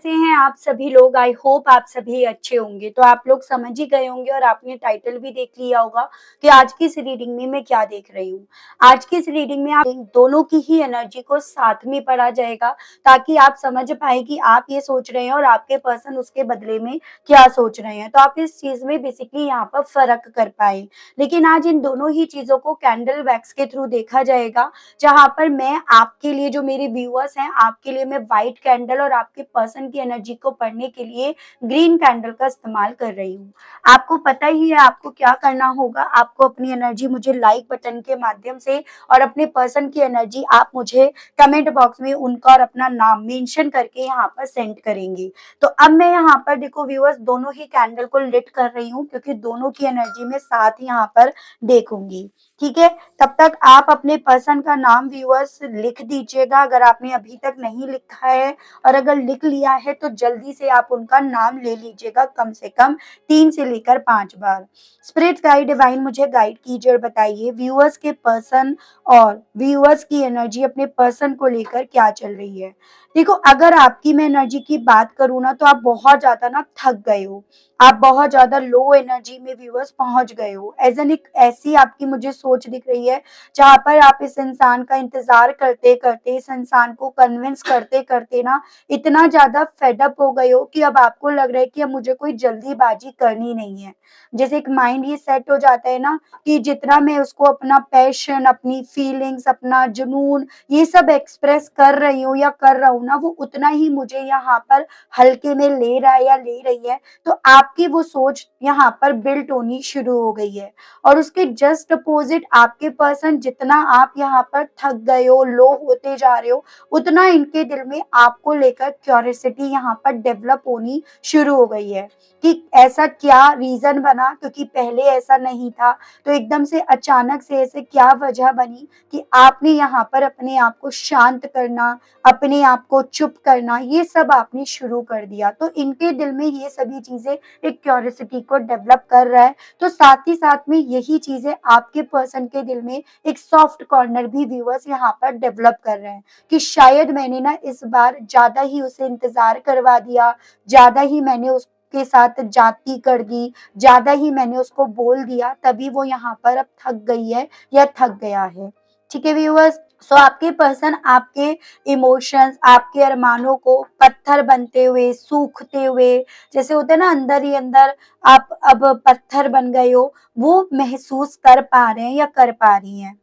कैसे हैं आप सभी लोग? आई होप आप सभी अच्छे होंगे। तो आप लोग समझ ही गए होंगे और आपने टाइटल भी देख लिया होगा कि आज की इस रीडिंग में मैं क्या देख रही हूँ। आज की इस रीडिंग में आप दोनों की ही एनर्जी को साथ में पढ़ा जाएगा, ताकि आप समझ पाएँ कि आप ये सोच रहे हैं और आपके पर्सन उसके बदले में क्या सोच रहे हैं। तो आप इस चीज़ में बेसिकली यहाँ पर फ़र्क कर पाएँ। लेकिन आज इन दोनों ही चीज़ों को कैंडल वैक्स के थ्रू देखा जाएगा, जहाँ पर मैं आपके लिए, जो मेरे व्यूअर्स हैं, आपके लिए मैं व्हाइट कैंडल और आपके पर्सन की एनर्जी को पढ़ने के लिए ग्रीन कैंडल का इस्तेमाल कर रही हूँ। आपको पता ही है आपको क्या करना होगा। आपको अपनी एनर्जी मुझे लाइक बटन के माध्यम से और अपने पर्सन की एनर्जी आप मुझे कमेंट बॉक्स में उनका और अपना नाम मेंशन करके यहाँ पर सेंड करेंगे। तो अब मैं यहाँ पर देखो व्यूअर्स, दोनों ही कैंडल को लिट कर रही हूँ, क्योंकि दोनों की एनर्जी में साथ यहाँ पर देखूंगी। ठीक है, तब तक आप अपने पर्सन का नाम व्यूअर्स लिख दीजिएगा, अगर आपने अभी तक नहीं लिखा है, और अगर लिख लिया है तो जल्दी से आप उनका नाम ले लीजिएगा, कम से कम 3 से लेकर 5 बार। स्पिरिट गाइड डिवाइन मुझे गाइड कीजिए और बताइए व्यूअर्स के पर्सन और व्यूअर्स की एनर्जी अपने पर्सन को लेकर क्या चल रही है। देखो, अगर आपकी मैं एनर्जी की बात करूँ ना, तो आप बहुत ज़्यादा ना थक गए हो। आप बहुत ज़्यादा लो एनर्जी में व्यूअर्स पहुँच गए हो। एज़ एन एक ऐसी आपकी मुझे सोच दिख रही है, जहाँ पर आप इस इंसान का इंतज़ार करते-करते, इस इंसान को कन्विंस करते-करते ना इतना ज़्यादा फेड अप हो गए हो कि अब आपको लग रहा है कि अब मुझे कोई जल्दीबाज़ी करनी नहीं है। जैसे एक माइंड ये सेट हो जाता है ना कि जितना मैं उसको अपना पैशन, अपनी फीलिंग्स, अपना जुनून ये सब एक्सप्रेस कर रही हूँ या कर रहा हूँ ना, वो उतना ही मुझे यहाँ पर हल्के में ले रहा है या ले रही है। तो आपकी वो सोच यहाँ पर बिल्ट होनी शुरू हो गई है। और उसके जस्ट अपोजिट आपके पर्सन, जितना आप यहाँ पर थक गए हो, लो होते जा रहे हो, उतना इनके दिल में आपको लेकर क्यूरियोसिटी यहाँ पर डेवलप होनी शुरू हो गई है कि ऐसा क्या रीजन बना, क्योंकि पहले ऐसा नहीं था। तो एकदम से अचानक से ऐसे क्या वजह बनी कि आपने यहाँ पर अपने आप को शांत करना, अपने आप को चुप करना, ये सब आपने शुरू कर दिया। तो इनके दिल में ये सभी चीजें एक क्यूरियोसिटी को डेवलप कर रहा है। तो साथ ही साथ में यही चीजें आपके पर्सन के दिल में एक सॉफ्ट कॉर्नर भी व्यूअर्स यहाँ पर डेवलप कर रहे हैं कि शायद मैंने ना इस बार ज्यादा ही उसे इंतजार करवा दिया, ज्यादा ही मैंने उसके साथ जाती कर दी, ज्यादा ही मैंने उसको बोल दिया, तभी वो यहाँ पर अब थक गई है या थक गया है। ठीक है व्यूअर्स, सो आपके पर्सन आपके इमोशंस, आपके अरमानों को पत्थर बनते हुए, सूखते हुए, जैसे होता है ना अंदर ही अंदर आप अब पत्थर बन गए हो, वो महसूस कर पा रहे हैं या कर पा रही हैं।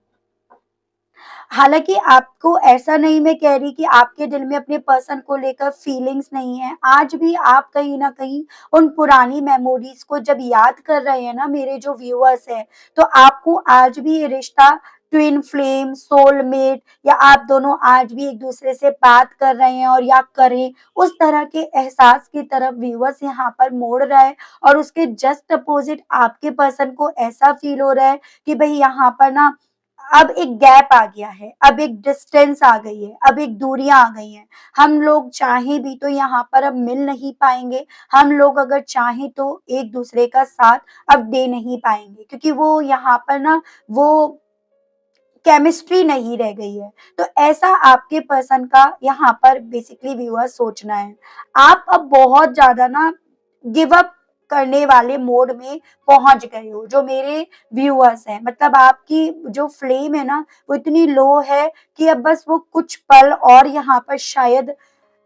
हालाँकि आपको ऐसा नहीं मैं कह रही कि आपके दिल में अपने पर्सन को लेकर फीलिंग्स नहीं है। आज भी आप कहीं न कहीं उन पुरानी मेमोरीज़ को जब याद कर रहे हैं ना मेरे जो व्यूअर्स हैं, तो आपको आज भी ये रिश्ता ट्विन फ्लेम, सोलमेट, या आप दोनों आज भी एक-दूसरे से बात कर रहे हैं और या करें, उस तरह के एहसास की तरफ व्यूअर्स यहाँ पर मोड़ रहा है। और उसके जस्ट अपोज़िट आपके पर्सन को ऐसा फ़ील हो रहा है कि भई यहाँ पर ना अब एक गैप आ गया है, अब एक डिस्टेंस आ गई है, अब एक दूरियां आ गई हैं। हम लोग चाहें भी तो यहाँ पर अब मिल नहीं पाएंगे। हम लोग अगर चाहें तो एक दूसरे का साथ अब दे नहीं पाएंगे, क्योंकि वो यहाँ पर ना वो केमिस्ट्री नहीं रह गई है। तो ऐसा आपके पर्सन का यहाँ पर बेसिकली व्यूअर सोचना है। आप अब बहुत ज्यादा ना गिव अप करने वाले मोड में पहुंच गए हो, जो मेरे व्यूअर्स हैं। मतलब आपकी जो फ्लेम है ना, वो इतनी लो है कि अब बस वो कुछ पल और यहाँ पर शायद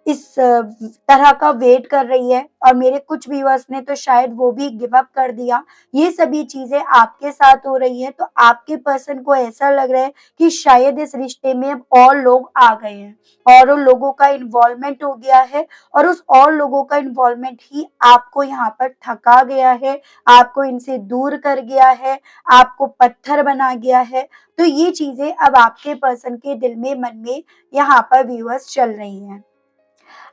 इस तरह का वेट कर रही है, और मेरे कुछ व्यूअर्स ने तो शायद वो भी गिव अप कर दिया। ये सभी चीजें आपके साथ हो रही है, तो आपके पर्सन को ऐसा लग रहा है कि शायद इस रिश्ते में अब और लोग आ गए हैं, और उन लोगों का इन्वॉल्वमेंट हो गया है, और उस और लोगों का इन्वॉल्वमेंट ही आपको यहाँ पर थका गया है, आपको इनसे दूर कर गया है, आपको पत्थर बना गया है। तो ये चीजें अब आपके पर्सन के दिल में, मन में यहाँ पर व्यूअर्स चल रही हैं।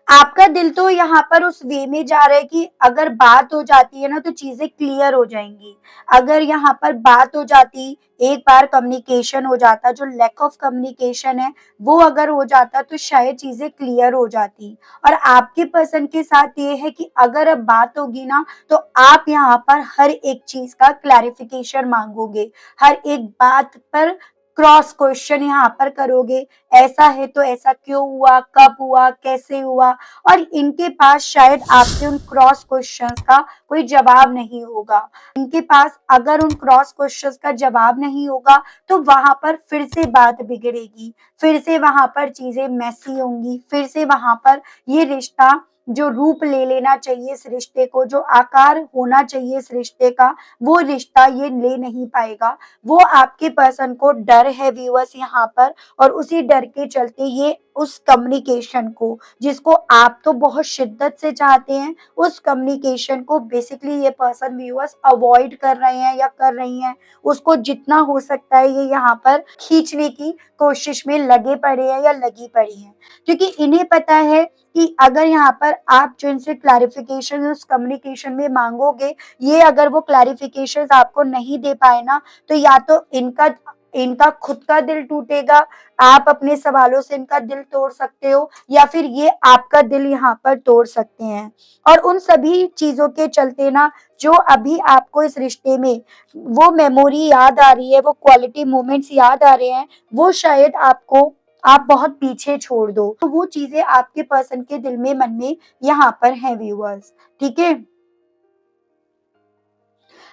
आपका दिल तो यहाँ पर उस वे में जा रहा है कि अगर बात हो जाती है ना, तो चीजें क्लियर हो जाएंगी। अगर यहाँ पर बात हो जाती, एक बार कम्युनिकेशन हो जाता, जो लैक ऑफ कम्युनिकेशन है वो अगर हो जाता, तो शायद चीजें क्लियर हो जाती। और आपके पर्सन के साथ ये है कि अगर अब बात होगी ना, तो आप यहाँ पर हर एक चीज का क्लैरिफिकेशन मांगोगे, हर एक बात पर क्रॉस क्वेश्चन यहाँ पर करोगे, ऐसा है तो ऐसा क्यों हुआ, कब हुआ, कैसे हुआ, और इनके पास शायद आपके उन क्रॉस क्वेश्चंस का कोई जवाब नहीं होगा। इनके पास अगर उन क्रॉस क्वेश्चंस का जवाब नहीं होगा तो वहां पर फिर से बात बिगड़ेगी, फिर से वहां पर चीजें मैसी होंगी, फिर से वहां पर ये रिश्ता जो रूप ले लेना चाहिए इस रिश्ते को, जो आकार होना चाहिए इस रिश्ते का, वो रिश्ता ये ले नहीं पाएगा। वो आपके पर्सन को डर है व्यूअर्स यहाँ पर, और उसी डर के चलते ये उस कम्युनिकेशन को, जिसको आप तो बहुत शिद्दत से चाहते हैं, उस कम्युनिकेशन को बेसिकली ये पर्सन व्यूअर्स अवॉइड कर रहे हैं या कर रही हैं। उसको जितना हो सकता है ये यहाँ पर खींचने की कोशिश में लगे पड़े हैं या लगी पड़ी हैं, क्योंकि इन्हें पता है कि अगर यहाँ पर आप जो इनसे क्लैरिफिकेशन उस कम्युनिकेशन में मांगोगे, ये अगर वो क्लैरिफिकेशन आपको नहीं दे पाए ना, तो या तो इनका इनका खुद का दिल टूटेगा, आप अपने सवालों से इनका दिल तोड़ सकते हो, या फिर ये आपका दिल यहाँ पर तोड़ सकते हैं। और उन सभी चीजों के चलते ना, जो अभी आपको इस रिश्ते में वो मेमोरी याद आ रही है, वो क्वालिटी मोमेंट्स याद आ रहे हैं, वो शायद आपको आप बहुत पीछे छोड़ दो, तो वो चीजें आपके पर्सन के दिल में, मन में यहाँ पर है व्यूअर्स। ठीक है,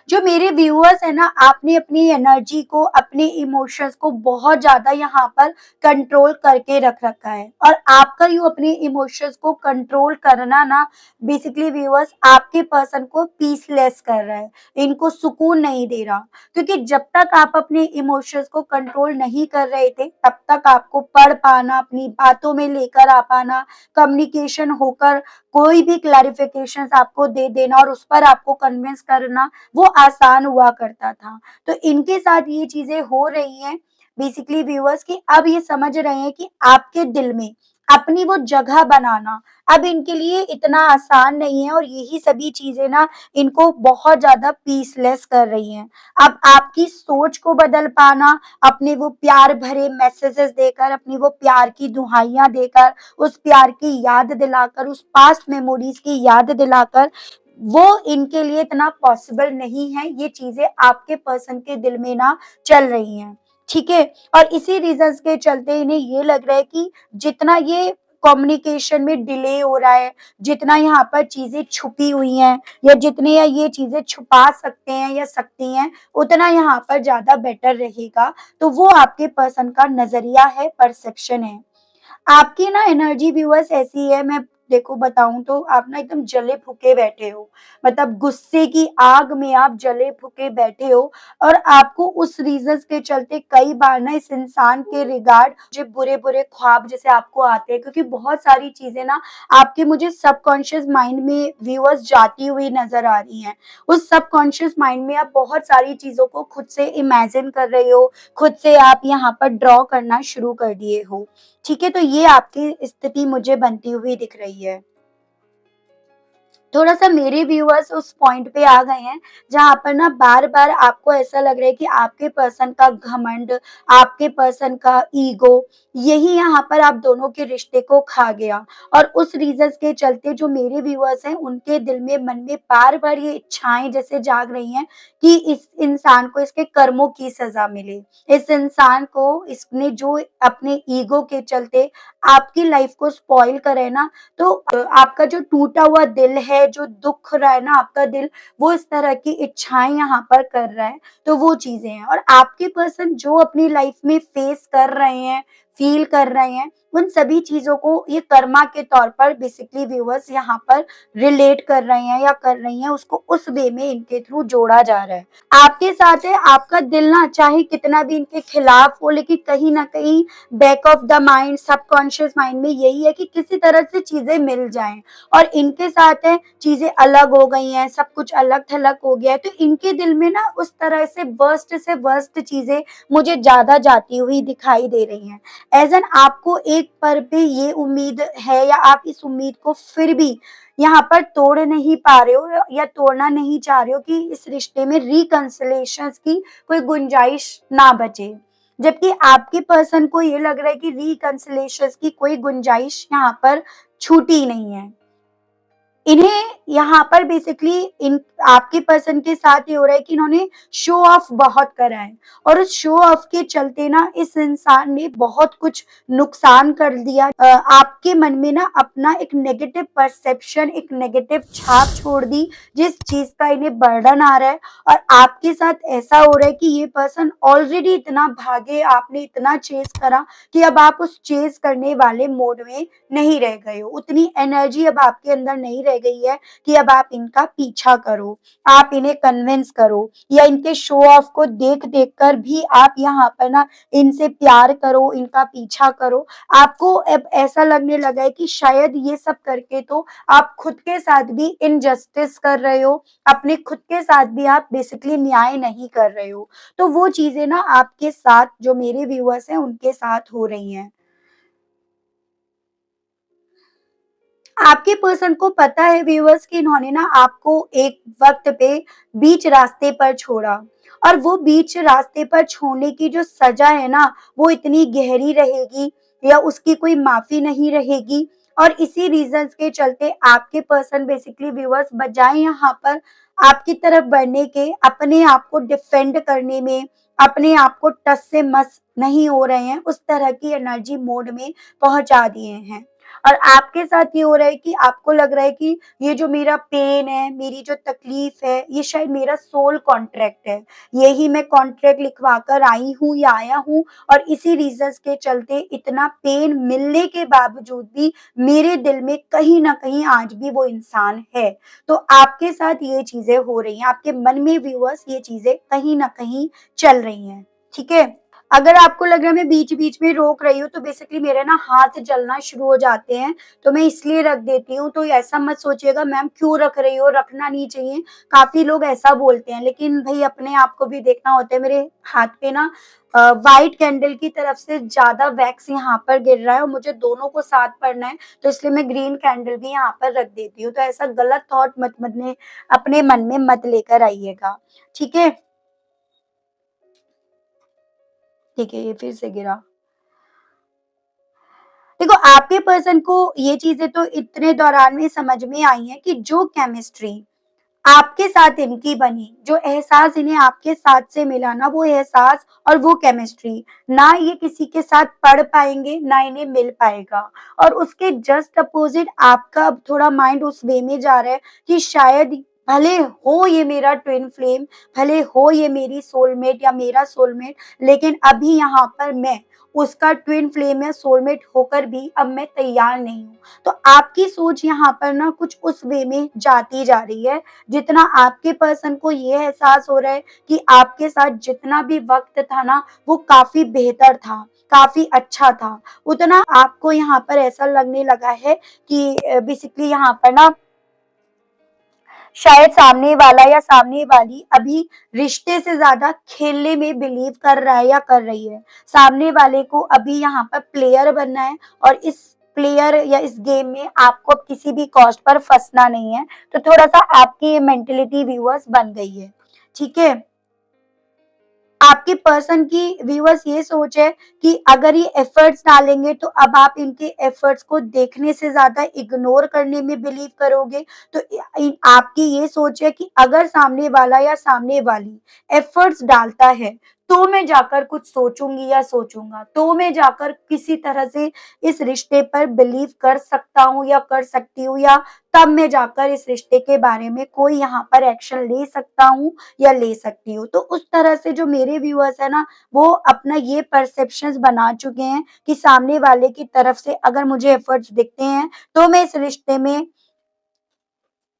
जो मेरे व्यूअर्स है ना, आपने अपनी एनर्जी को, अपने इमोशंस को बहुत ज्यादा यहाँ पर कंट्रोल करके रख रखा है, और आपका यू अपने इमोशंस को कंट्रोल करना ना, बेसिकली व्यूअर्स आपके पर्सन को पीसलेस कर रहा है, इनको सुकून नहीं दे रहा। क्योंकि जब तक आप अपने इमोशंस को कंट्रोल नहीं कर रहे थे, तब तक आपको पढ़ पाना, अपनी बातों में लेकर आ पाना, कम्युनिकेशन होकर कोई भी क्लैरिफिकेशन आपको दे देना और उस पर आपको कन्विंस करना, वो आसान हुआ करता था। तो इनके साथ ये चीजें हो रही हैं बेसिकली व्यूअर्स, कि अब ये समझ रहे हैं कि आपके दिल में अपनी वो जगह बनाना अब इनके लिए इतना आसान नहीं है, और यही सभी चीजें ना इनको बहुत ज्यादा पीसलेस कर रही हैं। अब आपकी सोच को बदल पाना, अपने वो प्यार भरे मैसेजेस देकर, अपनी वो प्यार की दुहाइयां देकर, उस प्यार की याद दिलाकर, उस पास्ट मेमोरीज की याद दिलाकर, वो इनके लिए इतना पॉसिबल नहीं है। ये चीजें आपके पर्सन के दिल में ना चल रही हैं, ठीक है। और इसी रीजंस के चलते इन्हें ये लग रहा है कि जितना ये कम्युनिकेशन में डिले हो रहा है, जितना यहाँ पर चीजें छुपी हुई हैं, या जितने या ये चीजें छुपा सकते हैं या सकती हैं, उतना यहाँ पर ज्यादा बेटर रहेगा। तो वो आपके पर्सन का नजरिया है, परसेप्शन है। आपकी ना एनर्जी व्यूअर्स ऐसी है, मैं देखो बताऊं तो आप ना एकदम जले फूके बैठे हो, मतलब गुस्से की आग में आप जले फूके बैठे हो, और आपको उस रीजंस के चलते कई बार ना इस इंसान के रिगार्ड जो बुरे बुरे ख्वाब जैसे आपको आते हैं, क्योंकि बहुत सारी चीजें ना आपके मुझे सबकॉन्शियस माइंड में व्यूअर्स जाती हुई नजर आ रही हैं। उस सबकॉन्शियस माइंड में आप बहुत सारी चीजों को खुद से इमेजिन कर रहे हो, खुद से आप यहाँ पर ड्रॉ करना शुरू कर दिए हो, ठीक है। तो ये आपकी स्थिति मुझे बनती हुई दिख रही है। थोड़ा-सा मेरे व्यूअर्स उस पॉइंट पे आ गए हैं, जहाँ पर ना बार-बार आपको ऐसा लग रहा है कि आपके पर्सन का घमंड, आपके पर्सन का ईगो, यही यहाँ पर आप दोनों के रिश्ते को खा गया। और उस रीज़न्स के चलते जो मेरे व्यूअर्स हैं, उनके दिल में, मन में बार-बार ये इच्छाएँ जैसे जाग रही हैं कि इस इंसान को इसके कर्मों की सज़ा मिले। इस इंसान को इसने जो अपने ईगो के चलते आपकी लाइफ़ को स्पॉइल करा है ना, तो आपका जो टूटा हुआ दिल है, जो दुख रहा है ना आपका दिल, वो इस तरह की इच्छाएँ यहाँ पर कर रहा है, तो वो चीज़ें हैं। और आपके पर्सन जो अपनी लाइफ में फेस कर रहे हैं, फ़ील कर रहे हैं, उन सभी चीज़ों को ये कर्मा के तौर पर बेसिकली व्यूअर्स यहाँ पर रिलेट कर रहे हैं या कर रही हैं, उसको उस वे में इनके थ्रू जोड़ा जा रहा है। आपके साथ है, आपका दिल ना चाहे कितना भी इनके खिलाफ हो, लेकिन कहीं न कहीं back of the mind, subconscious mind में यही है कि किसी तरह से चीजें मिल जाएं। और इनके साथ है, चीजें अलग हो गई हैं, सब कुछ अलग थलग हो गया है, तो इनके दिल में ना उस तरह से वर्स्ट चीजें मुझे ज्यादा जाती हुई दिखाई दे रही हैं। एज एन आपको एक पर पे ये उम्मीद है, या आप इस उम्मीद को फिर भी यहाँ पर तोड़ नहीं पा रहे हो या तोड़ना नहीं चाह रहे हो कि इस रिश्ते में रिकंसिलेशन की कोई गुंजाइश ना बचे। जबकि आपके पर्सन को ये लग रहा है कि रिकंसिलेशन की कोई गुंजाइश यहाँ पर छूटी नहीं है। इन्हें यहाँ पर बेसिकली इन आपके पर्सन के साथ ये हो रहा है कि इन्होंने शो ऑफ बहुत करा है और उस शो ऑफ के चलते ना इस इंसान ने बहुत कुछ नुकसान कर दिया। आपके मन में ना अपना एक नेगेटिव परसेप्शन, एक नेगेटिव छाप छोड़ दी, जिस चीज का इन्हें बर्डन आ रहा है। और आपके साथ ऐसा हो रहा है कि ये पर्सन ऑलरेडी इतना भागे, आपने इतना चेस करा कि अब आप उस चेस करने वाले मोड में नहीं रह गए हो, उतनी एनर्जी अब आपके अंदर नहीं रह गई है कि अब आप इनका पीछा करो, आप इन्हें कन्विंस करो, या इनके शो ऑफ को देख देख कर भी आप यहाँ पर ना इनसे प्यार करो, इनका पीछा करो। आपको अब ऐसा लगने लगा है कि शायद ये सब करके तो आप खुद के साथ भी इनजस्टिस कर रहे हो, अपने खुद के साथ भी आप बेसिकली न्याय नहीं कर रहे हो। तो वो चीजें ना आपके साथ, जो मेरे व्यूअर्स हैं उनके साथ हो रही हैं। आपके पर्सन को पता है व्यूअर्स कि इन्होंने ना आपको एक वक्त पे बीच रास्ते पर छोड़ा, और वो बीच रास्ते पर छोड़ने की जो सजा है ना वो इतनी गहरी रहेगी, या उसकी कोई माफी नहीं रहेगी। और इसी रीजंस के चलते आपके पर्सन बेसिकली व्यूअर्स बजाय यहाँ पर आपकी तरफ बढ़ने के, अपने आप को डिफेंड करने में, अपने आप को टस से मस नहीं हो रहे हैं, उस तरह की एनर्जी मोड में पहुंचा दिए हैं। और आपके साथ ये हो रहा है कि आपको लग रहा है कि ये जो मेरा पेन है, मेरी जो तकलीफ है, ये शायद मेरा सोल कॉन्ट्रैक्ट है। यही मैं कॉन्ट्रैक्ट लिखवा कर आई हूँ या आया हूँ, और इसी रीजंस के चलते इतना पेन मिलने के बावजूद भी मेरे दिल में कहीं ना कहीं आज भी वो इंसान है। तो आपके साथ ये चीजें हो रही हैं, आपके मन में व्यूअर्स ये चीजें कहीं ना कहीं चल रही हैं। ठीक है। अगर आपको लग रहा है मैं बीच-बीच में रोक रही हूँ, तो बेसिकली मेरे ना हाथ जलना शुरू हो जाते हैं, तो मैं इसलिए रख देती हूँ। तो ऐसा मत सोचिएगा मैम क्यों रख रही हो, रखना नहीं चाहिए। काफ़ी लोग ऐसा बोलते हैं, लेकिन भई अपने आप को भी देखना होता है। मेरे हाथ पे ना व्हाइट कैंडल की तरफ से ज़्यादा वैक्स यहाँ पर गिर रहा है और मुझे दोनों को साथ पढ़ना है, तो इसलिए मैं ग्रीन कैंडल भी यहाँ पर रख देती हूँ। तो ऐसा गलत थॉट मत में अपने मन में मत लेकर आइएगा, ठीक है? ठीक है, ये फिर से गिरा। देखो आपके पर्सन को ये चीजें तो इतने दौरान में समझ में आई हैं कि जो केमिस्ट्री आपके साथ इनकी बनी, जो एहसास इन्हें आपके साथ से मिला ना, वो एहसास और वो केमिस्ट्री ना ये किसी के साथ पढ़ पाएंगे, ना इन्हें मिल पाएगा। और उसके जस्ट अपोजिट आपका अब थोड़ा माइंड उस वे में जा रहा है कि शायद भले हो ये मेरा ट्विन फ्लेम, भले हो ये मेरी सोलमेट या मेरा सोलमेट, लेकिन अभी यहाँ पर मैं उसका ट्विन फ्लेम या सोलमेट होकर भी अब मैं तैयार नहीं हूँ। तो आपकी सोच यहाँ पर ना कुछ उस वे में जाती जा रही है, जितना आपके पर्सन को ये एहसास हो रहा है कि आपके साथ जितना भी वक्त था ना वो काफी बेहतर था, काफी अच्छा था, उतना आपको यहाँ पर ऐसा लगने लगा है कि बेसिकली यहाँ पर ना शायद सामने वाला या सामने वाली अभी रिश्ते से ज्यादा खेलने में बिलीव कर रहा है या कर रही है। सामने वाले को अभी यहाँ पर प्लेयर बनना है, और इस प्लेयर या इस गेम में आपको अब किसी भी कॉस्ट पर फंसना नहीं है। तो थोड़ा सा आपकी ये मेंटेलिटी व्यूअर्स बन गई है। ठीक है। आपके पर्सन की व्यूअर्स ये सोच है कि अगर ये एफर्ट्स डालेंगे तो अब आप इनके एफर्ट्स को देखने से ज्यादा इग्नोर करने में बिलीव करोगे। तो आपकी ये सोच है कि अगर सामने वाला या सामने वाली एफर्ट्स डालता है तो मैं जाकर कुछ सोचूंगी या सोचूंगा, तो मैं जाकर किसी तरह से इस रिश्ते पर बिलीव कर सकता हूँ या कर सकती हूँ, या तब मैं जाकर इस रिश्ते के बारे में कोई यहाँ पर एक्शन ले सकता हूँ या ले सकती हूँ। तो उस तरह से जो मेरे व्यूअर्स है ना वो अपना ये परसेप्शंस बना चुके हैं कि सामने वाले की तरफ से अगर मुझे एफर्ट्स दिखते हैं तो मैं इस रिश्ते में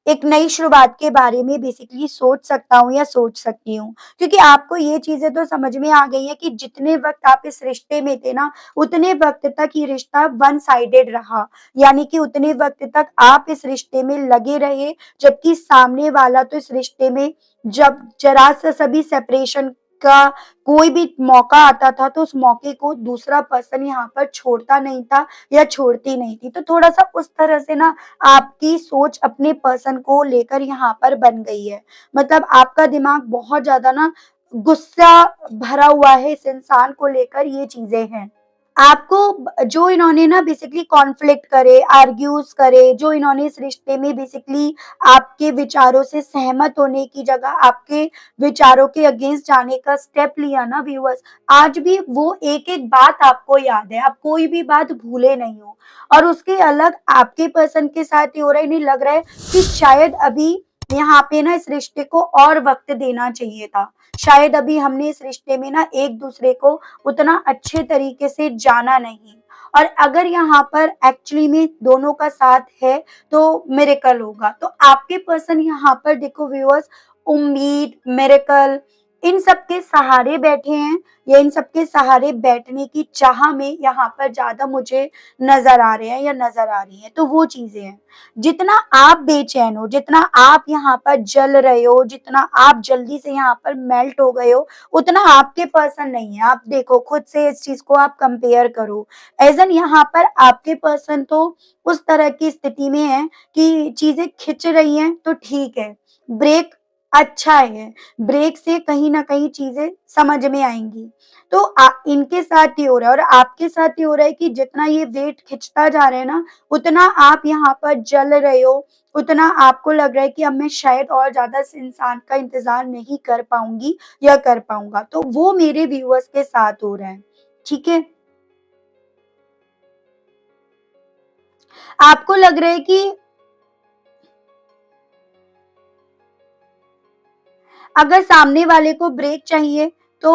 एक नई शुरुआत के बारे में बेसिकली सोच सकता हूँ या सोच सकती हूँ। क्योंकि आपको ये चीजें तो समझ में आ गई है कि जितने वक्त आप इस रिश्ते में थे ना उतने वक्त तक ये रिश्ता वन साइडेड रहा, यानी कि उतने वक्त तक आप इस रिश्ते में लगे रहे, जबकि सामने वाला तो इस रिश्ते में जब जरा सा सभी सेपरेशन का कोई भी मौका आता था तो उस मौके को दूसरा पर्सन यहाँ पर छोड़ता नहीं था या छोड़ती नहीं थी। तो थोड़ा सा उस तरह से ना आपकी सोच अपने पर्सन को लेकर यहाँ पर बन गई है। मतलब आपका दिमाग बहुत ज्यादा ना गुस्सा भरा हुआ है इस इंसान को लेकर, ये चीजें हैं। आपको जो इन्होंने ना बेसिकली कॉन्फ्लिक्ट करे, आर्ग्यूज करे, जो इन्होंने इस रिश्ते में बेसिकली आपके विचारों से सहमत होने की जगह आपके विचारों के अगेंस्ट जाने का स्टेप लिया ना व्यूअर्स, आज भी वो एक एक बात आपको याद है, आप कोई भी बात भूले नहीं हो। और उसके अलग आपके पर्सन के साथ ये हो रहा है, इन्हें लग रहा है कि शायद अभी यहाँ पे ना इस रिश्ते को और वक्त देना चाहिए था, शायद अभी हमने इस रिश्ते में ना एक दूसरे को उतना अच्छे तरीके से जाना नहीं। और अगर यहाँ पर एक्चुअली में दोनों का साथ है तो मिरेकल होगा। तो आपके पर्सन यहाँ पर देखो व्यूअर्स, उम्मीद, मिरेकल, इन सब के सहारे बैठे हैं, या इन सब के सहारे बैठने की चाह में यहाँ पर ज्यादा मुझे नजर आ रहे हैं या नजर आ रही है। तो वो चीजें हैं, जितना आप बेचैन हो, जितना आप यहाँ पर जल रहे हो, जितना आप जल्दी से यहाँ पर मेल्ट हो गए हो, उतना आपके पर्सन नहीं है। आप देखो खुद से इस चीज को आप कंपेयर करो। एजन यहाँ पर आपके पर्सन तो उस तरह की स्थिति में है कि चीजें खिंच रही हैं तो ठीक है, ब्रेक अच्छा है, ब्रेक से कहीं ना कहीं चीजें समझ में आएंगी। तो इनके साथ ये हो रहा है और आपके साथ ये हो रहा है कि जितना ये वेट खिंचता जा रहा है ना, उतना आप यहाँ पर जल रहे हो, उतना आपको लग रहा है कि अब मैं शायद और ज्यादा इस इंसान का इंतजार नहीं कर पाऊंगी या कर पाऊंगा। तो वो मेरे व्यूअर्स के साथ हो रहा है, ठीक है। आपको लग रहा है कि अगर सामने वाले को ब्रेक चाहिए तो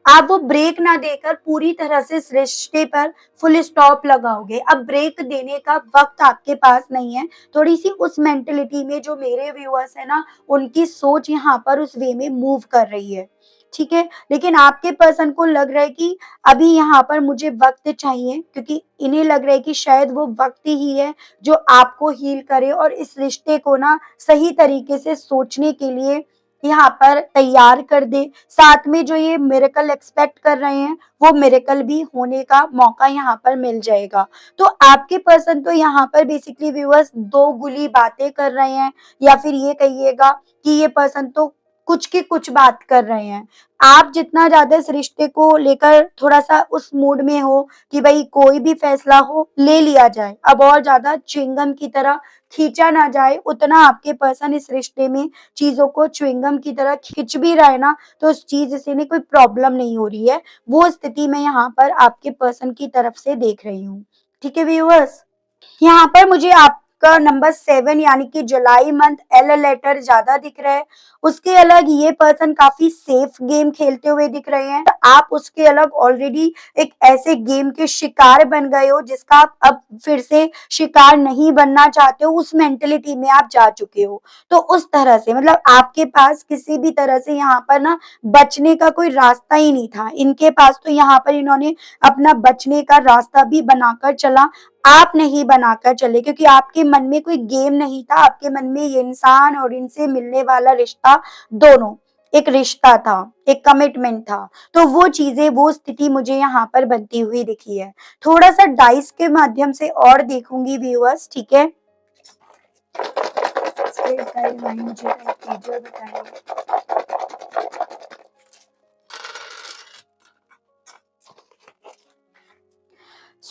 आप वो ब्रेक ना देकर पूरी तरह से इस रिश्ते पर फुल स्टॉप लगाओगे। अब ब्रेक देने का वक्त आपके पास नहीं है। थोड़ी सी उस मेंटेलिटी में जो मेरे व्यूअर्स है ना, उनकी सोच यहाँ पर उस वे में मूव कर रही है, ठीक है। लेकिन आपके पर्सन को लग रहा है कि अभी यहाँ पर मुझे वक्त चाहिए, क्योंकि इन्हें लग रहा है कि शायद वो वक्त ही है जो आपको हील करे और इस रिश्ते को ना सही तरीके से सोचने के लिए यहाँ पर तैयार कर दे। साथ में जो ये मिरेकल एक्सपेक्ट कर रहे हैं, वो मिरेकल भी होने का मौका यहाँ पर मिल जाएगा। तो आपके पर्सन तो यहाँ पर बेसिकली व्यूअर्स दो गुली बातें कर रहे हैं, या फिर ये कहिएगा कि ये पर्सन तो कुछ की कुछ बात कर रहे हैं। आप जितना ज्यादा इस रिश्ते को लेकर थोड़ा सा उस मूड में हो कि भाई कोई भी फैसला हो ले लिया जाए, अब और ज्यादा च्युइंगम की तरह खींचा ना जाए, उतना आपके पर्सन इस रिश्ते में चीजों को च्युइंगम की तरह खींच भी रहा है ना, तो उस चीज से नहीं कोई प्रॉब्लम नहीं हो रही है। वो स्थिति मैं यहाँ पर आपके पर्सन की तरफ से देख रही हूँ, ठीक है व्यूअर्स। यहाँ पर मुझे आपका नंबर 7 यानी कि जुलाई मंथ एल लेटर ज्यादा दिख रहा है। उसके अलग ये पर्सन काफी सेफ गेम खेलते हुए दिख रहे हैं। आप उसके अलग ऑलरेडी एक ऐसे गेम के शिकार बन गए हो जिसका आप अब फिर से शिकार नहीं बनना चाहते हो, उस मेंटेलिटी में आप जा चुके हो। तो उस तरह से मतलब आपके पास किसी भी तरह से यहाँ पर ना बचने का कोई रास्ता ही नहीं था। इनके पास तो यहाँ पर इन्होंने अपना बचने का रास्ता भी बनाकर चला, आप नहीं बनाकर चले, क्योंकि आपके मन में कोई गेम नहीं था। आपके मन में ये इंसान और इनसे मिलने वाला रिश्ता, दोनों एक रिश्ता था, एक कमिटमेंट था। तो वो चीजें, वो स्थिति मुझे यहाँ पर बनती हुई दिखी है। थोड़ा सा डाइस के माध्यम से और देखूंगी व्यूअर्स, ठीक है। मुझे बताइए।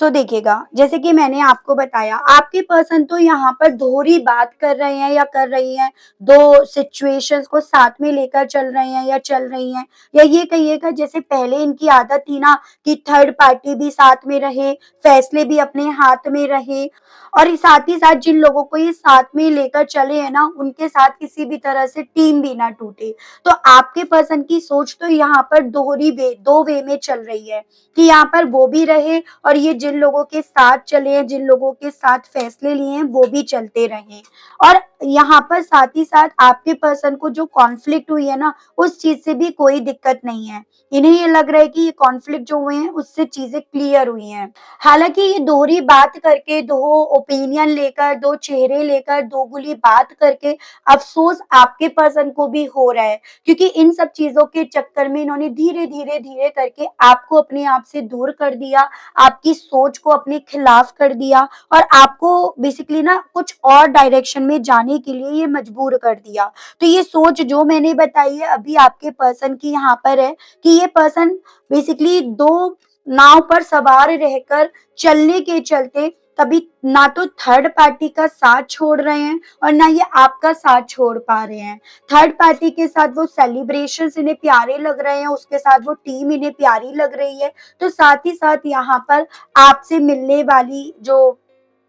देखिएगा, जैसे कि मैंने आपको बताया, आपके पर्सन तो यहाँ पर दोहरी बात कर रहे हैं या कर रही हैं, दो सिचुएशंस को साथ में लेकर चल रहे हैं या चल रही हैं, या ये कहिएगा जैसे पहले इनकी आदत थी ना कि थर्ड पार्टी भी साथ में रहे, फैसले भी अपने हाथ में रहे, और साथ ही साथ जिन लोगों को ये साथ में लेकर चले हैं ना, उनके साथ किसी भी तरह से टीम भी ना टूटे। तो आपके पर्सन की सोच तो यहाँ पर दोहरी वे, दो वे में चल रही है कि यहाँ पर वो भी रहे और ये जिन लोगों के साथ चले हैं, जिन लोगों के साथ फैसले लिए हैं, वो भी चलते रहें। और यहाँ पर साथ ही साथ आपके पर्सन को जो कॉन्फ्लिक्ट हुई है ना, उस चीज से भी कोई दिक्कत नहीं है। इन्हें ये लग रहा है कि ये कॉन्फ्लिक्ट जो हुए हैं उससे चीजें क्लियर हुई हैं। हालांकि ये दोहरी बात करके, दो ओपिनियन लेकर, दो चेहरे लेकर, दो गुली बात करके अफसोस आपके पर्सन को भी हो रहा है, क्योंकि इन सब चीजों के चक्कर में इन्होंने धीरे धीरे धीरे करके आपको अपने आप से दूर कर दिया, आपकी सोच को अपने खिलाफ कर दिया, और आपको बेसिकली ना कुछ और डायरेक्शन में जाने के लिए ये मजबूर कर दिया। तो ये सोच जो मैंने बताई है अभी आपके पर्सन की यहाँ पर है कि ये पर्सन बेसिकली दो नाव पर सवार रहकर चलने के चलते कभी ना तो थर्ड पार्टी का साथ छोड़ रहे हैं और ना ये आपका साथ छोड़ पा रहे हैं। थर्ड पार्टी के साथ वो सेलिब्रेशन इन्हें प्यारे लग रहे हैं, उसके साथ वो टीम इन्हें प्यारी लग रही है, तो साथ ही साथ यहाँ पर आपसे मिलने वाली जो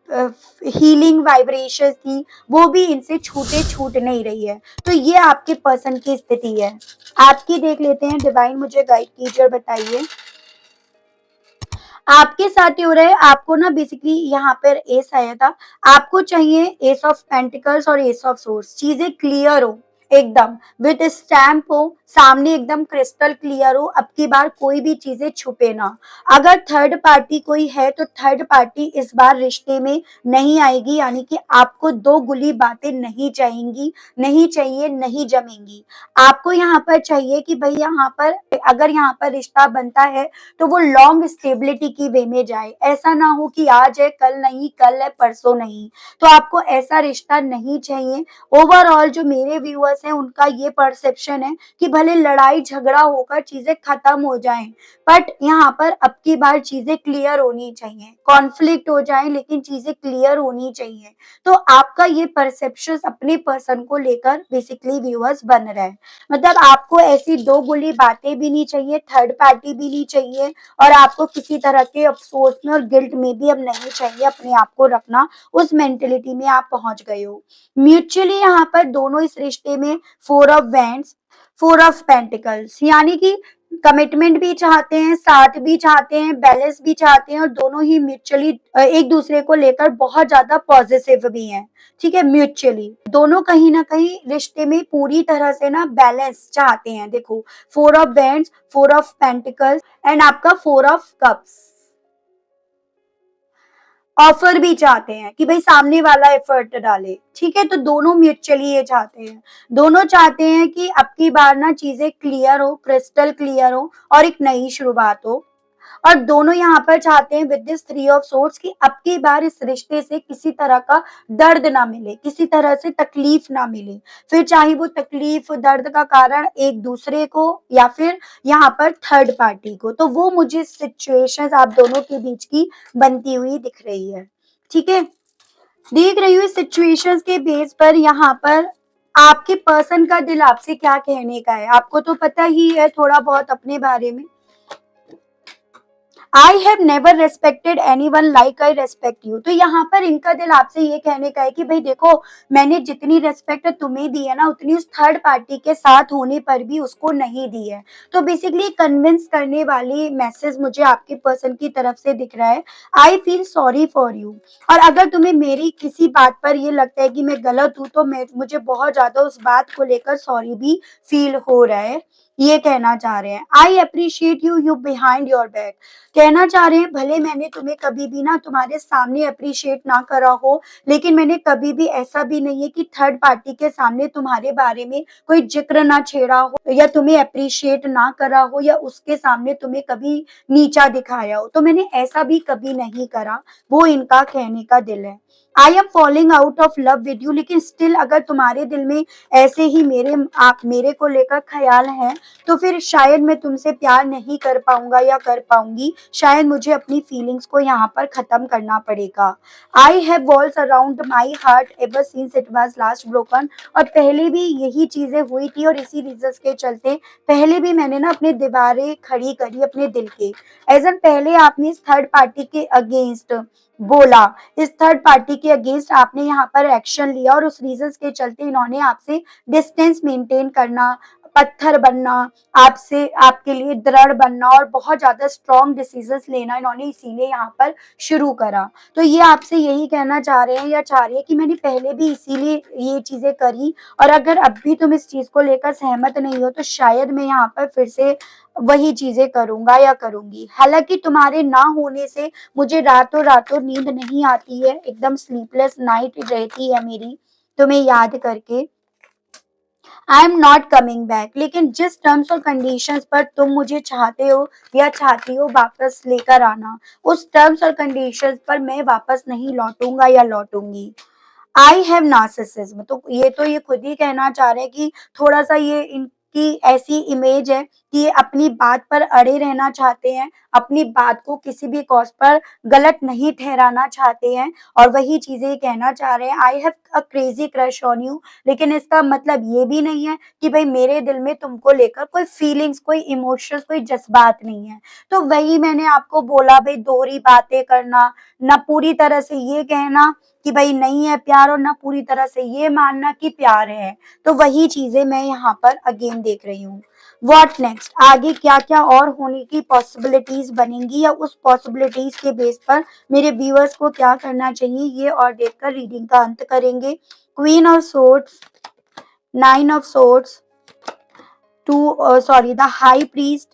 हीलिंग वाइब्रेशन थी वो भी इनसे छूट नहीं रही है। तो ये आपके पर्सन की स्थिति है। आपकी देख लेते हैं, डिवाइन मुझे गाइड कीजिए और बताइए आपके साथ ही हो रहा है। आपको ना बेसिकली यहाँ पर एस आया था, आपको चाहिए एस ऑफ पेंटिकल्स और एस ऑफ सोर्स, चीजें क्लियर हो एकदम, विद स्टैम्प हो सामने, एकदम क्रिस्टल क्लियर हो, अब की बार कोई भी चीजें छुपे ना। अगर थर्ड पार्टी कोई है तो थर्ड पार्टी इस बार रिश्ते में नहीं आएगी, यानी कि आपको दो गुली बातें नहीं चाहेंगी, नहीं चाहिए, नहीं जमेंगी। आपको यहाँ पर चाहिए कि भाई यहाँ पर अगर यहाँ पर रिश्ता बनता है तो वो लॉन्ग स्टेबिलिटी की वे में जाए, ऐसा ना हो कि आज है कल नहीं, कल है परसों नहीं। तो आपको ऐसा रिश्ता नहीं चाहिए। ओवरऑल जो मेरे व्यूअर्स हैं उनका ये परसेप्शन है कि भले लड़ाई झगड़ा होकर चीजें खत्म हो जाएं, बट यहाँ पर अब की बार चीजें क्लियर होनी चाहिए, कॉन्फ्लिक्ट हो जाए लेकिन चीजें क्लियर होनी चाहिए। तो आपका ये परसेप्शन अपने पर्सन को लेकर बेसिकली व्यूअर्स बन रहा है। मतलब आपको ऐसी दो गोली बातें भी नहीं चाहिए, थर्ड पार्टी भी नहीं चाहिए, और आपको किसी तरह के अफसोस में और गिल्ट में भी अब नहीं चाहिए अपने आप को रखना। उस मेंटेलिटी में आप पहुंच गए हो। म्यूचुअली यहाँ पर दोनों इस रिश्ते में four of wands, four of pentacles, यानी कि कमिटमेंट भी चाहते हैं, साथ भी चाहते हैं, बैलेंस भी चाहते हैं, और दोनों ही म्यूचुअली एक दूसरे को लेकर बहुत ज्यादा पॉजिटिव भी हैं। ठीक है, म्यूचुअली दोनों कहीं ना कहीं रिश्ते में पूरी तरह से ना बैलेंस चाहते हैं। देखो, four of bands, four of pentacles and आपका फोर ऑफ कप्स, ऑफर भी चाहते हैं कि भाई सामने वाला एफर्ट डाले। ठीक है, तो दोनों म्यूचुअली ये चाहते हैं, दोनों चाहते हैं कि अब की बार ना चीजें क्लियर हो, क्रिस्टल क्लियर हो और एक नई शुरुआत हो। और दोनों यहाँ पर चाहते हैं with this three of swords कि अब की बार इस रिश्ते से किसी तरह का दर्द ना मिले, किसी तरह से तकलीफ ना मिले, फिर चाहे वो तकलीफ दर्द का कारण एक दूसरे को या फिर यहाँ पर थर्ड पार्टी को। तो वो मुझे सिचुएशंस आप दोनों के बीच की बनती हुई दिख रही है। ठीक है, देख रही हूँ इस सिचुएशंस के बेस पर यहाँ पर आपके पर्सन का दिल आपसे क्या कहने का है। आपको तो पता ही है थोड़ा बहुत अपने बारे में। I have never respected any one like I respect you. तो यहाँ पर इनका दिल आपसे ये कहने का है कि भाई देखो, मैंने जितनी रेस्पेक्ट तुम्हें दी है ना उतनी उस थर्ड पार्टी के साथ होने पर भी उसको नहीं दी है। तो बेसिकली कन्विंस करने वाली मैसेज मुझे आपके पर्सन की तरफ से दिख रहा है, I feel sorry for you. और अगर तुम्हें मेरी किसी बात पर ये लगता है कि मैं गलत हूँ तो मुझे बहुत ज्यादा उस बात को लेकर सॉरी भी फील हो रहा है। ये कहना चाह रहे हैं, I appreciate you you behind your back. कहना चाह रहे हैं भले मैंने तुम्हें कभी भी ना तुम्हारे सामने अप्रिशिएट ना करा हो, लेकिन मैंने कभी भी ऐसा भी नहीं है कि थर्ड पार्टी के सामने तुम्हारे बारे में कोई जिक्र ना छेड़ा हो या तुम्हें अप्रिशिएट ना करा हो या उसके सामने तुम्हें कभी नीचा दिखाया हो। तो मैंने ऐसा भी कभी नहीं करा, वो इनका कहने का दिल है। I am following out of love with you, लेकिन स्टिल अगर तुम्हारे दिल में ऐसे ही मेरे को लेकर ख्याल है तो फिर शायद मैं तुमसे प्यार नहीं कर पाऊंगा या कर पाऊंगी, शायद मुझे अपनी फीलिंग्स को यहाँ पर खत्म करना पड़ेगा। I have walls around my heart ever since it was last broken. और पहले भी यही चीजें हुई थी और इसी रीजन के चलते पहले भी मैंने ना अपनी दीवारें खड़ी करी अपने दिल के। एज एन पहले आपने इस थर्ड पार्टी के अगेंस्ट बोला, इस थर्ड पार्टी के अगेंस्ट आपने यहाँ पर एक्शन लिया और उस रीजन के चलते इन्होंने आपसे डिस्टेंस मेंटेन करना, पत्थर बनना, आपसे आपके लिए दृढ़ बनना और बहुत ज्यादा स्ट्रॉन्ग डिसीजंस लेना इन्होंने इसीलिए यहाँ पर शुरू करा। तो ये आपसे यही कहना चाह रहे हैं या चाह रही है कि मैंने पहले भी इसीलिए ये चीजें करी, और अगर अब भी तुम इस चीज को लेकर सहमत नहीं हो तो शायद मैं यहाँ पर फिर से वही चीजें करूंगा या करूंगी। हालांकि तुम्हारे ना होने से मुझे रातों रातों नींद नहीं आती है, एकदम स्लीपलेस नाइट रहती है मेरी तुम्हें याद करके। I am not coming back, लेकिन जिस टर्म्स और कंडीशंस पर तुम मुझे चाहते हो या चाहती हो वापस लेकर आना, उस टर्म्स और कंडीशंस पर मैं वापस नहीं लौटूंगा या लौटूंगी। आई हैव नार्सिसिज्म, तो ये खुद ही कहना चाह रहे हैं कि थोड़ा सा ये इनकी ऐसी इमेज है कि अपनी बात पर अड़े रहना चाहते हैं, अपनी बात को किसी भी कॉस्ट पर गलत नहीं ठहराना चाहते हैं और वही चीज़ें कहना चाह रहे हैं, I have a crazy crush on you. लेकिन इसका मतलब ये भी नहीं है कि भई मेरे दिल में तुमको लेकर कोई फीलिंग्स, कोई इमोशंस, कोई जज़्बात नहीं है। तो वही मैंने आपको बोला, भई दोहरी बातें करना, ना पूरी तरह से ये कहना कि भई नहीं है प्यार और ना पूरी तरह से ये मानना कि प्यार है। तो वही चीज़ें मैं यहाँ पर अगेन देख रही हूँ। What next? आगे क्या-क्या और होने की पॉसिबिलिटीज़ बनेंगी या उस पॉसिबिलिटीज़ के बेस पर मेरे व्यूअर्स को क्या करना चाहिए, ये और देखकर रीडिंग का अंत करेंगे। Queen of swords, nine of swords, the high priest,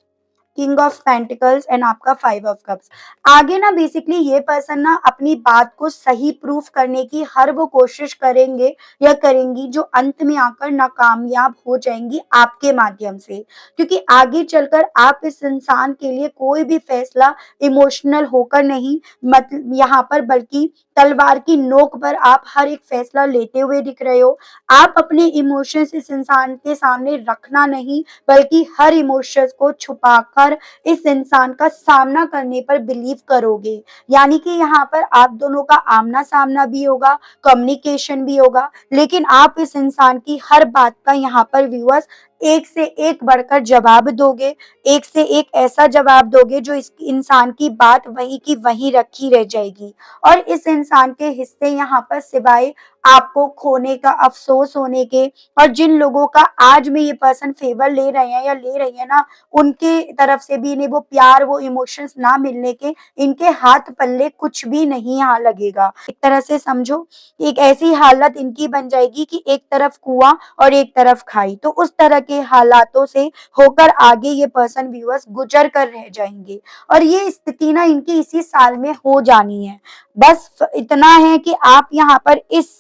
king of pentacles and आपका फाइव ऑफ कप्स। आगे ना बेसिकली ये पर्सन ना अपनी बात को सही प्रूफ करने की हर वो कोशिश करेंगे या करेंगी जो अंत में आकर नाकामयाब हो जाएंगी आपके माध्यम से, क्योंकि आगे चलकर आप इस इंसान के लिए कोई भी फैसला इमोशनल होकर नहीं, मतलब यहाँ पर, बल्कि तलवार की नोक पर आप हर एक फैसला लेते हुए दिख रहे हो। आप अपने इमोशंस इस इंसान के सामने रखना नहीं, बल्कि हर इमोशंस को छुपाकर इस इंसान का सामना करने पर बिलीव करोगे। यानी कि यहाँ पर आप दोनों का आमना-सामना भी होगा, कम्युनिकेशन भी होगा, लेकिन आप इस इंसान की हर बात का यहाँ पर व्यूअर्स एक से एक बढ़कर जवाब दोगे, एक से एक ऐसा जवाब दोगे जो इस इंसान की बात वहीं की वहीं रखी रह जाएगी। और इस इंसान के हिस्से यहाँ पर सिवाय आपको खोने का, अफ़सोस होने के, और जिन लोगों का आज में ये पर्सन फ़ेवर ले रहे हैं या ले रही है ना, उनके तरफ से भी इन्हें वो प्यार, वो इमोशंस ना मिलने के, इनके हाथ पल्ले कुछ भी नहीं यहाँ लगेगा। एक तरह से समझो, एक ऐसी हालत इनकी बन जाएगी कि एक तरफ कुआँ और एक तरफ खाई। तो उस तरह के हालातों से होकर आगे ये पर्सन व्यूअर्स गुज़र कर रह जाएँगे और ये स्थिति ना इनकी इसी साल में हो जानी है। बस इतना है कि आप यहाँ पर इस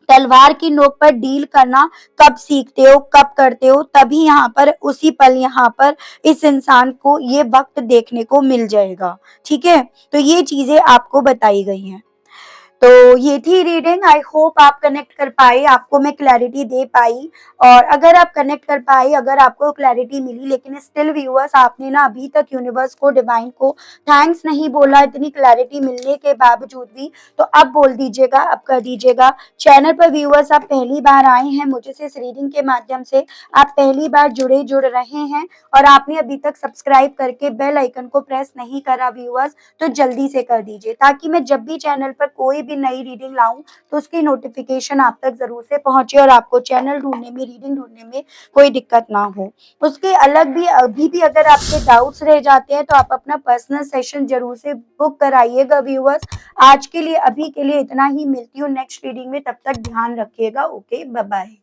तलवार की नोक पर डील करना कब सीखते हो, कब करते हो, तभी यहाँ पर उसी पल यहाँ पर इस इंसान को ये वक़्त देखने को मिल जाएगा। ठीक है? तो ये चीज़ें आपको बताई गई हैं। तो ये थी रीडिंग। आई होप आप कनेक्ट कर पाए, आपको मैं क्लैरिटी दे पाई। और अगर आप कनेक्ट कर पाए, अगर आपको क्लैरिटी मिली, लेकिन स्टिल व्यूअर्स आपने ना अभी तक यूनिवर्स को, डिवाइन को थैंक्स नहीं बोला इतनी क्लैरिटी मिलने के बावजूद भी, तो अब बोल दीजिएगा, अब कर दीजिएगा। चैनल पर व्यूअर्स आप पहली बार आए हैं, मुझे से इस रीडिंग के माध्यम से आप पहली बार जुड़ रहे हैं और आपने अभी तक सब्सक्राइब करके बेल आइकन को प्रेस नहीं करा व्यूअर्स, तो जल्दी से कर दीजिए, ताकि मैं जब भी चैनल पर कोई भी नई रीडिंग लाऊं तो उसकी नोटिफिकेशन आप तक जरूर से पहुंचे और आपको चैनल ढूंढने में, रीडिंग ढूंढने में कोई दिक्कत ना हो। उसके अलग भी अभी भी अगर आपके डाउट्स रह जाते हैं तो आप अपना पर्सनल सेशन जरूर से बुक कराइएगा व्यूअर्स। आज के लिए, अभी के लिए इतना ही, मिलती हूँ नेक्स्ट रीडिंग में, तब तक ध्यान रखिएगा। Okay, bye bye.